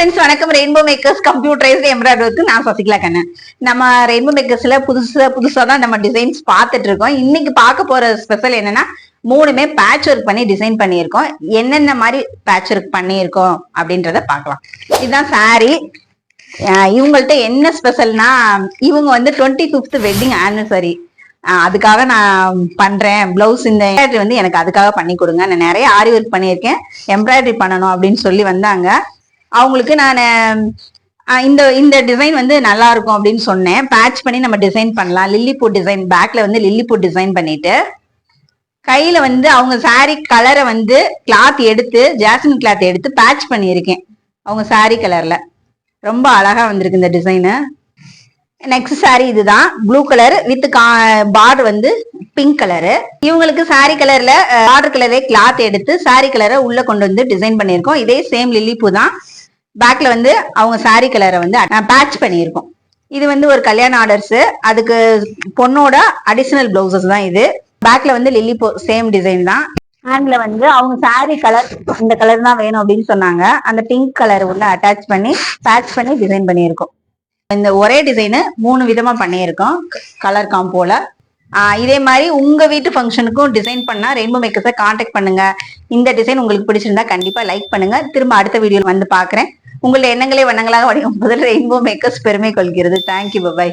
Friends வணக்கம். Rainbow makers computerised எம்ப்ராய்டரிக்கு நான் சசிகலா கண்ணன். நம்ம ரெயின்போ மேக்கர்ஸ்ல புதுசா தான் நம்ம டிசைன்ஸ் பார்த்துட்டு இருக்கோம். இன்னைக்கு பார்க்க போற ஸ்பெஷல் என்னன்னா, மூணுமே பேட்ச் ஒர்க் பண்ணி டிசைன் பண்ணியிருக்கோம். என்னென்ன மாதிரி பேட்ச் ஒர்க் பண்ணியிருக்கோம் அப்படின்றத பார்க்கலாம். இதுதான் சாரி. இவங்கள்ட்ட என்ன ஸ்பெஷல்னா, இவங்க வந்து 25th வெட்டிங் ஆனிவர்சரி, அதுக்காக நான் பண்றேன் பிளவுஸ். இந்த எம்ப்ராய்டரி வந்து எனக்கு அதுக்காக பண்ணி கொடுங்க, நான் நிறைய ஆரி ஒர்க் பண்ணியிருக்கேன், எம்ப்ராய்டரி பண்ணணும் அப்படின்னு சொல்லி வந்தாங்க. அவங்களுக்கு நான் இந்த டிசைன் வந்து நல்லா இருக்கும் அப்படின்னு சொன்னேன். பேட்ச் பண்ணி நம்ம டிசைன் பண்ணலாம். லில்லிப்பூ டிசைன், பேக்ல வந்து லில்லிப்பூ டிசைன் பண்ணிட்டு, கையில வந்து அவங்க சாரி கலரை வந்து கிளாத் எடுத்து, ஜாஸ்மின் கிளாத் எடுத்து பேட்ச் பண்ணியிருக்கேன் அவங்க சாரி கலர்ல. ரொம்ப அழகா வந்திருக்கு இந்த டிசைனு. நெக்ஸ்ட் சாரி இதுதான், ப்ளூ கலர் வித் பார்டர் வந்து பிங்க் கலரு. இவங்களுக்கு சாரி கலர்ல பார்டர் கலரே கிளாத் எடுத்து சாரி கலரை உள்ள கொண்டு வந்து டிசைன் பண்ணியிருக்கோம். இதே சேம் லில்லிப்பூ தான். பேக்ல வந்து அவங்க சாரி கலரை வந்து பேட்ச் பண்ணியிருக்கோம். இது வந்து ஒரு கல்யாண ஆர்டர்ஸ், அதுக்கு பொண்ணோட அடிஷனல் பிளவுசஸ் தான் இது. பேக்ல வந்து லில்லிப்பூ சேம் டிசைன் தான். ஹேண்ட்ல வந்து அவங்க சாரி கலர் இந்த கலர் தான் வேணும் அப்படின்னு சொன்னாங்க. அந்த பிங்க் கலர் உள்ள அட்டாச் பண்ணி பேட்ச் பண்ணி டிசைன் பண்ணியிருக்கோம். இந்த ஒரே டிசைனு 3 விதமா பண்ணியிருக்கோம் கலர் காம்போல. இதே மாதிரி உங்க வீட்டு ஃபங்க்ஷனுக்கும் டிசைன் பண்ணா ரெயின்போ மேக்கர்ஸை கான்டாக்ட் பண்ணுங்க. இந்த டிசைன் உங்களுக்கு பிடிச்சிருந்தா கண்டிப்பா லைக் பண்ணுங்க. திரும்ப அடுத்த வீடியோல வந்து பாக்குறேன். உங்களுடைய எண்ணங்களே வண்ணங்களாக வடிவம் முதல் ரெயின்போ மேக்கர்ஸ் பெருமை கொள்கிறது. Thank you, by.